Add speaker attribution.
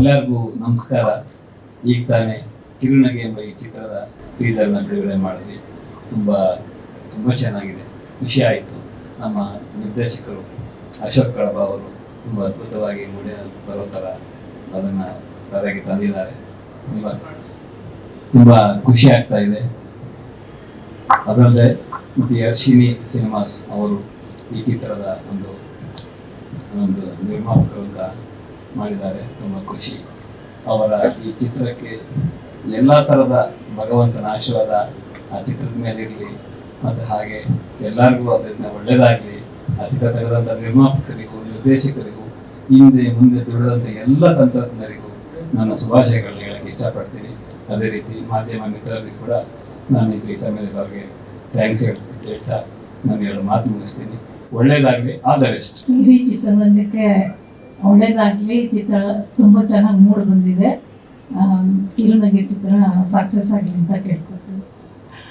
Speaker 1: ಎಲ್ಲರಿಗೂ ನಮಸ್ಕಾರ. ಈಗ ತಾನೇ ಕಿರುನಗೆ ಎಂಬ ಈ ಚಿತ್ರದ ಟೀಸರ್ನ ಬಿಡುಗಡೆ ಮಾಡಿದ್ವಿ. ತುಂಬ ಚೆನ್ನಾಗಿದೆ, ಖುಷಿ ಆಯಿತು. ನಮ್ಮ ನಿರ್ದೇಶಕರು ಅಶೋಕ್ ಕಡಬ ಅವರು ತುಂಬ ಅದ್ಭುತವಾಗಿ ಮೂಡಿ ಬರೋ ಥರ ಅದನ್ನು ತಲೆಗೆ ತಂದಿದ್ದಾರೆ. ತುಂಬ ಖುಷಿ ಆಗ್ತಾ ಇದೆ. ಅದಲ್ಲದೆ ಮತ್ತು ಯರ್ಷಿನಿ ಸಿನಿಮಾಸ್ ಅವರು ಈ ಚಿತ್ರದ ಒಂದು ನಿರ್ಮಾಪಕರು ಅಂತ ಮಾಡಿದ್ದಾರೆ. ತುಂಬ ಖುಷಿ. ಅವರ ಈ ಚಿತ್ರಕ್ಕೆ ಎಲ್ಲ ಥರದ ಭಗವಂತನ ಆಶೀರ್ವಾದ ಆ ಚಿತ್ರದ ಮೇಲೆ ಇರಲಿ, ಮತ್ತು ಹಾಗೆ ಎಲ್ಲರಿಗೂ ಅದರಿಂದ ಒಳ್ಳೆಯದಾಗಲಿ. ಆ ಚಿತ್ರ ತೆಗೆದಂಥ ನಿರ್ಮಾಪಕರಿಗೂ, ನಿರ್ದೇಶಕರಿಗೂ, ಹಿಂದೆ ಮುಂದೆ ದುಡಿದಂಥ ಎಲ್ಲ ತಂತ್ರಜ್ಞರಿಗೂ ನನ್ನ ಶುಭಾಶಯಗಳನ್ನ ಹೇಳಕ್ಕೆ ಇಷ್ಟಪಡ್ತೀನಿ. ಅದೇ ರೀತಿ ಮಾಧ್ಯಮ ಮಿತ್ರರಿಗೂ ಕೂಡ ನಾನು ಈ ಸಮಯದಲ್ಲಿ ಅವ್ರಿಗೆ ಥ್ಯಾಂಕ್ಸ್ ಹೇಳ್ತಾ ನಾನು 2 ಮಾತು ಮುಗಿಸ್ತೀನಿ. ಒಳ್ಳೇದಾಗಲಿ, ಆಲ್ ದ ಬೆಸ್ಟ್.
Speaker 2: ಈ ಚಿತ್ರರಂಗಕ್ಕೆ ಒಳ್ಳೇದಾಗಲಿ. ಚಿತ್ರ ತುಂಬ ಚೆನ್ನಾಗಿ ಮೂಡಿ ಬಂದಿದೆ. ಕಿರುನಗೆ ಚಿತ್ರ ಸಕ್ಸಸ್ ಆಗಲಿ ಅಂತ ಕೇಳ್ತೀನಿ.